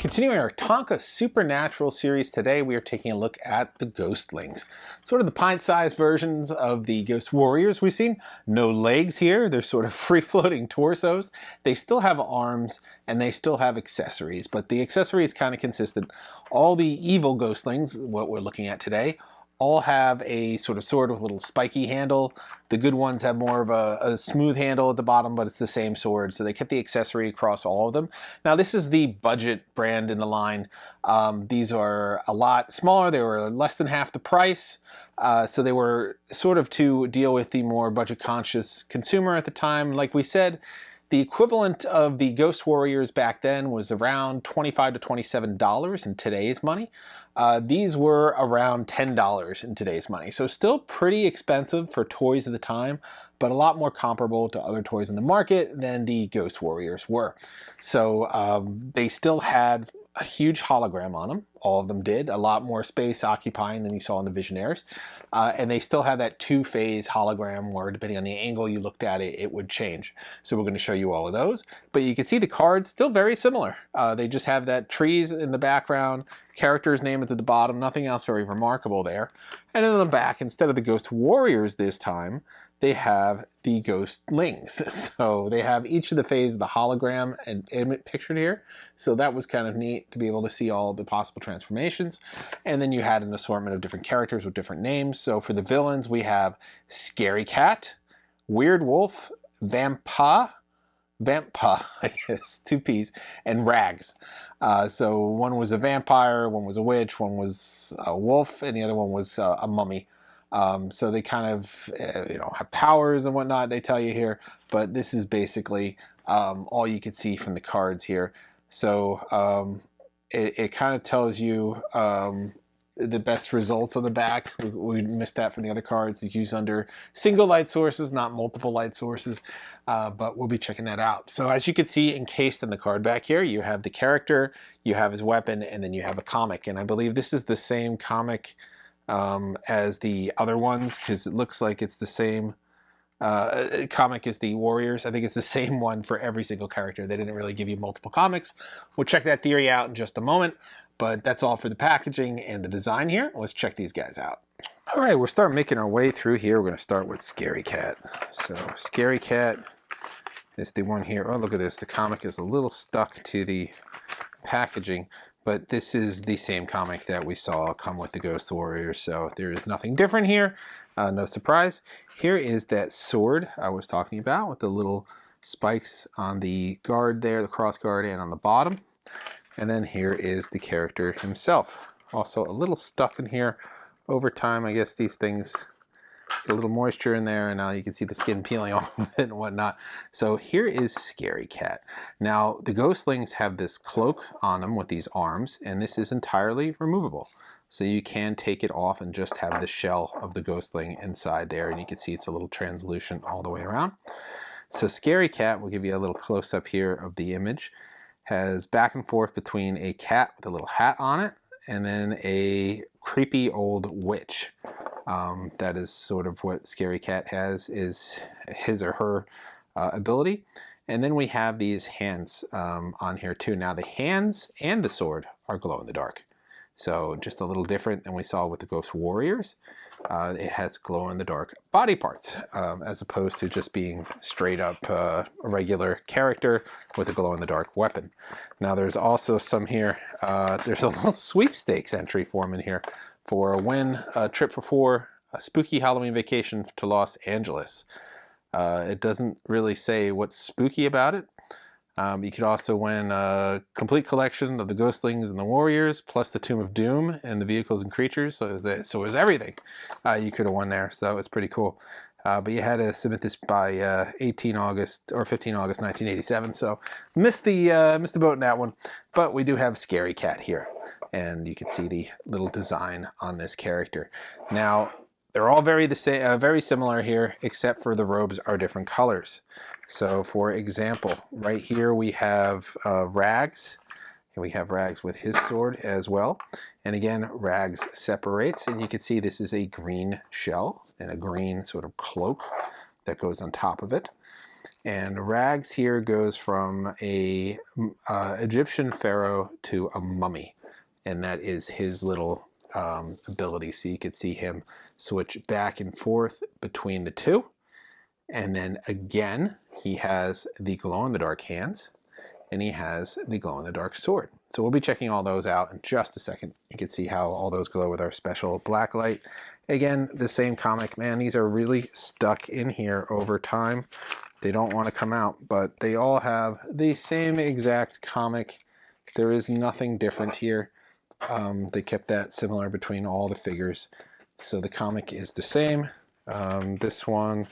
Continuing our Tonka Super Natural series, today we are taking a look at the Ghostlings. Sort of the pint-sized versions of the Ghost Warriors we've seen. No legs here, they're sort of free-floating torsos. They still have arms and they still have accessories, but the accessories kind of consistent. All the evil Ghostlings, what we're looking at today, all have a sort of sword with a little spiky handle. The good ones have more of a smooth handle at the bottom, but it's the same sword. So they kept the accessory across all of them. Now this is the budget brand in the line. These are a lot smaller. They were less than half the price. So they were sort of to deal with the more budget conscious consumer at the time. Like we said, the equivalent of the Ghost Warriors back then was around $25 to $27 in today's money. These were around $10 in today's money. So still pretty expensive for toys of the time, but a lot more comparable to other toys in the market than the Ghost Warriors were. So they still had a huge hologram on them. All of them did. A lot more space occupying than you saw in the Visionaires. And they still have that two-phase hologram where depending on the angle you looked at it, it would change. So we're going to show you all of those. But you can see the cards still very similar. They just have that trees in the background, character's name at the bottom, nothing else very remarkable there. And in the back, instead of the Ghost Warriors this time, they have the Ghostlings. So they have each of the phases of the hologram and image pictured here. So that was kind of neat to be able to see all the possible transformations. And then you had an assortment of different characters with different names. So for the villains, we have Scary Cat, Weird Wolf, Vampa, I guess, two P's, and Rags. So one was a vampire, one was a witch, one was a wolf, and the other one was a mummy. So they kind of, have powers and whatnot, they tell you here, but this is basically all you could see from the cards here. So it kind of tells you the best results on the back. We missed that from the other cards. It's used under single light sources, not multiple light sources, but we'll be checking that out. So as you can see, encased in the card back here, you have the character, you have his weapon, and then you have a comic. And I believe this is the same comic as the other ones, because it looks like it's the same comic as the Warriors. I think it's the same one for every single character. They didn't really give you multiple comics. We'll check that theory out in just a moment, but that's all for the packaging and the design here. Let's check these guys out. All right, we'll start making our way through here. We're going to start with Scary Cat. So Scary Cat is the one here. Oh, look at this. The comic is a little stuck to the packaging, but this is the same comic that we saw come with the Ghost Warriors, so there is nothing different here. No surprise. Here is that sword I was talking about with the little spikes on the guard there, the cross guard, and on the bottom. And then here is the character himself. Also a little stuff in here. Over time, I guess these things get a little moisture in there, and now you can see the skin peeling off of it and whatnot. So here is Scary Cat. Now the Ghostlings have this cloak on them with these arms, and this is entirely removable. So you can take it off and just have the shell of the Ghostling inside there, and you can see it's a little translucent all the way around. So Scary Cat, we'll give you a little close-up here of the image, has back and forth between a cat with a little hat on it and then a creepy old witch. That is sort of what Scary Cat has, is his or her ability. And then we have these hands on here too. Now the hands and the sword are glow in the dark. So just a little different than we saw with the Ghost Warriors. It has glow in the dark body parts as opposed to just being straight up a regular character with a glow in the dark weapon. Now there's also some here, there's a little sweepstakes entry form in here for a win, a trip for 4, a spooky Halloween vacation to Los Angeles. It doesn't really say what's spooky about it. You could also win a complete collection of the Ghostlings and the Warriors, plus the Tomb of Doom and the vehicles and creatures. So it was everything you could have won there. So it's pretty cool. But you had to submit this by 15 August 1987. So missed the boat in that one. But we do have Scary Cat here, and you can see the little design on this character. Now they're all very similar here, except for the robes are different colors. So for example, right here we have Rags. And we have Rags with his sword as well. And again, Rags separates, and you can see this is a green shell and a green sort of cloak that goes on top of it. And Rags here goes from a Egyptian pharaoh to a mummy, and that is his little ability. So you could see him switch back and forth between the two. And then again, he has the glow-in-the-dark hands, and he has the glow-in-the-dark sword. So we'll be checking all those out in just a second. You can see how all those glow with our special black light. Again, the same comic. Man, these are really stuck in here over time. They don't want to come out, but they all have the same exact comic. There is nothing different here. They kept that similar between all the figures. So the comic is the same. This one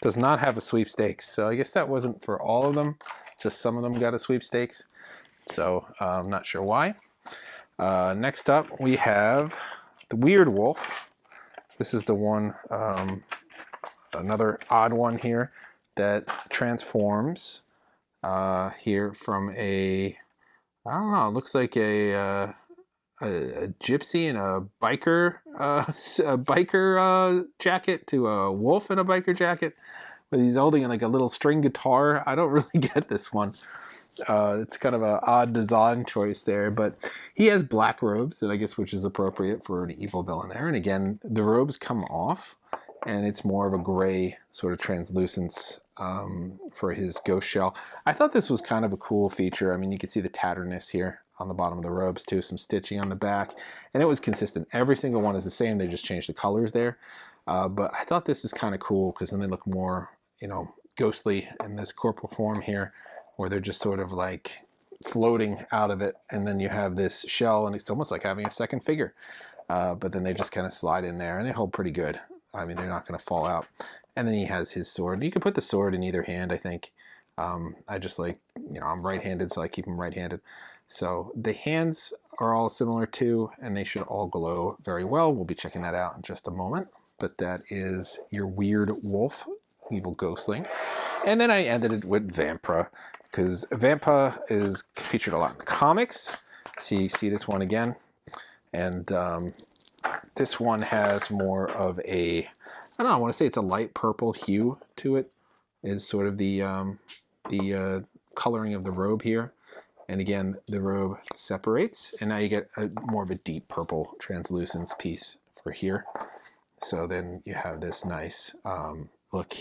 does not have a sweepstakes. So I guess that wasn't for all of them. Just some of them got a sweepstakes. So I'm not sure why. Next up, we have the Weird Wolf. This is the one, another odd one here that transforms here from a, I don't know, it looks like a gypsy in a biker jacket to a wolf in a biker jacket, but he's holding like a little string guitar. I don't really get this one. It's kind of an odd design choice there, but he has black robes, and I guess which is appropriate for an evil villain there. And again, the robes come off, and it's more of a gray sort of translucence for his ghost shell. I thought this was kind of a cool feature. I mean, you can see the tatterness here on the bottom of the robes too, some stitching on the back, and it was consistent. Every single one is the same. They just changed the colors there. But I thought this is kind of cool because then they look more, you know, ghostly in this corporal form here, where they're just sort of like floating out of it, and then you have this shell, and it's almost like having a second figure. But then they just kind of slide in there, and they hold pretty good. I mean, they're not going to fall out. And then he has his sword. You can put the sword in either hand, I think. I just like, you know, I'm right-handed, so I keep them right-handed. So the hands are all similar too, and they should all glow very well. We'll be checking that out in just a moment. But that is your Weird Wolf, evil ghostling. And then I ended it with Vampra, because Vampa is featured a lot in the comics. So you see this one again. And this one has more of a, I don't know, I want to say it's a light purple hue to it, is sort of the coloring of the robe here. And again, the robe separates, and now you get more of a deep purple translucence piece for here. So then you have this nice look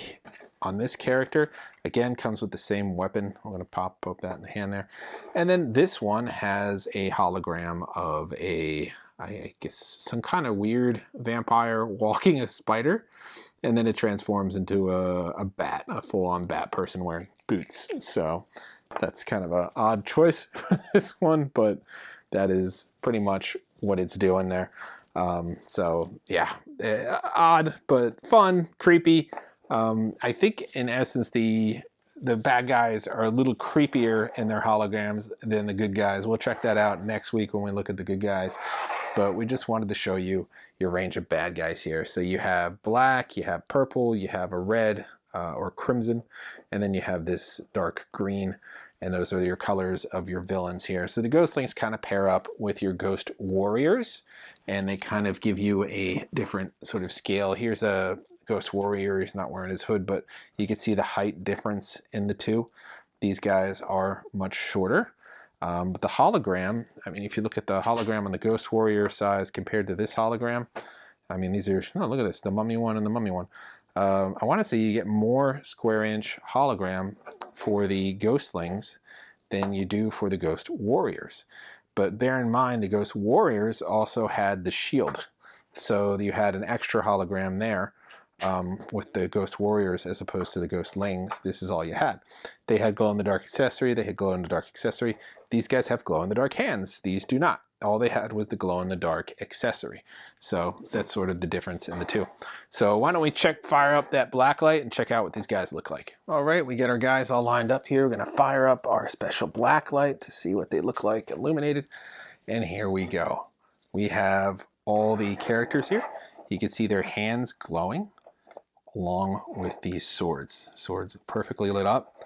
on this character. Again, comes with the same weapon. I'm going to pop that in the hand there. And then this one has a hologram of a, I guess, some kind of weird vampire walking a spider. And then it transforms into a bat, a full-on bat person wearing boots. So that's kind of an odd choice for this one, but that is pretty much what it's doing there. So yeah, odd, but fun, creepy. I think in essence, the bad guys are a little creepier in their holograms than the good guys. We'll check that out next week when we look at the good guys. But we just wanted to show you your range of bad guys here. So you have black, you have purple, you have a red or crimson, and then you have this dark green. And those are your colors of your villains here. So the Ghostlings kind of pair up with your Ghost Warriors, and they kind of give you a different sort of scale. Here's a Ghost Warrior. He's not wearing his hood, but you can see the height difference in the two. These guys are much shorter. But the hologram, I mean, if you look at the hologram on the Ghost Warrior size compared to this hologram, I mean, these are, oh, look at this, the mummy one and the mummy one. I want to say you get more square inch hologram for the Ghostlings than you do for the Ghost Warriors. But bear in mind, the Ghost Warriors also had the shield. So you had an extra hologram there with the Ghost Warriors as opposed to the Ghostlings. This is all you had. They had glow-in-the-dark accessory. They had glow-in-the-dark accessory. These guys have glow-in-the-dark hands. These do not. All they had was the glow-in-the-dark accessory. So that's sort of the difference in the two. So why don't we fire up that black light and check out what these guys look like. All right, we get our guys all lined up here. We're going to fire up our special black light to see what they look like illuminated. And here we go. We have all the characters here. You can see their hands glowing along with these swords. Swords perfectly lit up.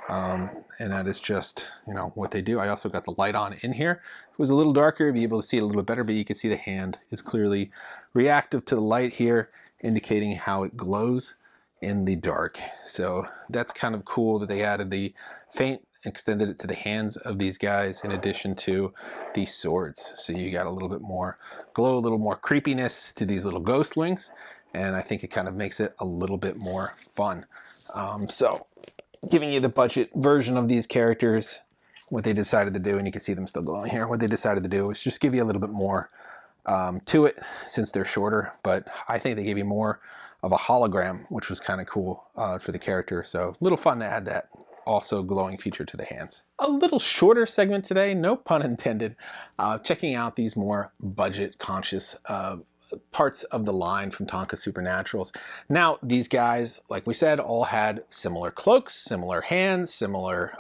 And that is just, you know, what they do. I also got the light on in here. If it was a little darker, you'd be able to see it a little bit better, but you can see the hand is clearly reactive to the light here, indicating how it glows. in the dark. So that's kind of cool that they added the faint, extended it to the hands of these guys in addition to the swords. So you got a little bit more glow, a little more creepiness to these little ghostlings, and I think it kind of makes it a little bit more fun. So giving you the budget version of these characters, what they decided to do, and you can see them still glowing here, what they decided to do is just give you a little bit more to it since they're shorter, but I think they gave you more of a hologram, which was kind of cool for the character. So a little fun to add that also glowing feature to the hands. A little shorter segment today, no pun intended, checking out these more budget conscious parts of the line from Tonka Super Naturals. Now, these guys, like we said, all had similar cloaks, similar hands, similar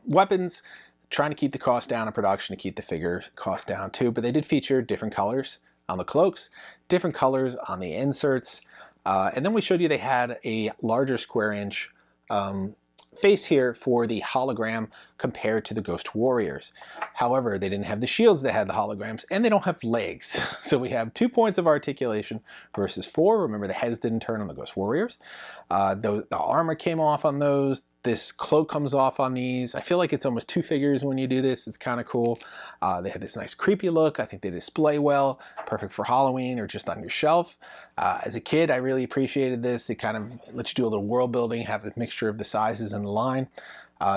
weapons, trying to keep the cost down in production to keep the figure cost down too, but they did feature different colors on the cloaks, different colors on the inserts, and then we showed you they had a larger square inch face here for the hologram compared to the Ghost Warriors. However, they didn't have the shields that had the holograms, and they don't have legs. So we have 2 points of articulation versus 4. Remember, the heads didn't turn on the Ghost Warriors. The armor came off on those. This cloak comes off on these. I feel like it's almost 2 figures when you do this. It's kind of cool. They had this nice creepy look. I think they display well, perfect for Halloween or just on your shelf. As a kid, I really appreciated this. It kind of lets you do a little world building, have the mixture of the sizes and the line.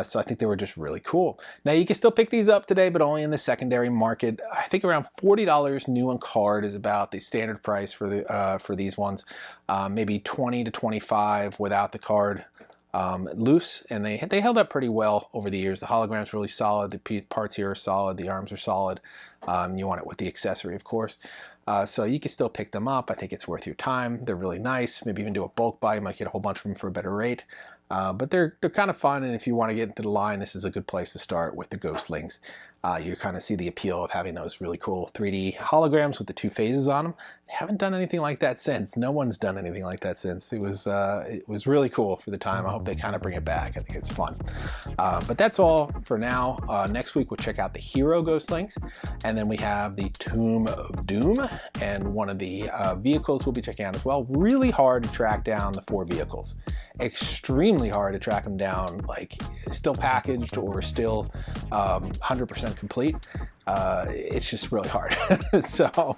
So I think they were just really cool. Now you can still pick these up today, but only in the secondary market. I think around $40 new on card is about the standard price for these ones. Maybe $20 to $25 without the card loose, and they held up pretty well over the years. The hologram's really solid. The parts here are solid. The arms are solid. You want it with the accessory, of course. So you can still pick them up. I think it's worth your time. They're really nice. Maybe even do a bulk buy. You might get a whole bunch of them for a better rate. But they're kind of fun, and if you want to get into the line, this is a good place to start with the Ghostlings. You kind of see the appeal of having those really cool 3D holograms with the 2 phases on them. They haven't done anything like that since. No one's done anything like that since. It was really cool for the time. I hope they kind of bring it back. I think it's fun. But that's all for now. Next week we'll check out the Hero Ghostlings, and then we have the Tomb of Doom, and one of the vehicles we'll be checking out as well. Really hard to track down the 4 vehicles. Extremely hard to track them down, like still packaged or still 100% complete. It's just really hard. So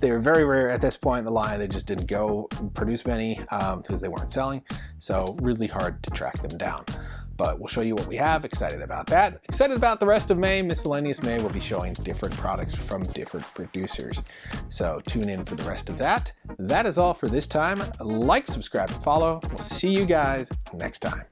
they were very rare at this point in the line. They just didn't go produce many because they weren't selling. So really hard to track them down. But we'll show you what we have. Excited about that. Excited about the rest of May. Miscellaneous May will be showing different products from different producers. So tune in for the rest of that. That is all for this time. Like, subscribe, and follow. We'll see you guys next time.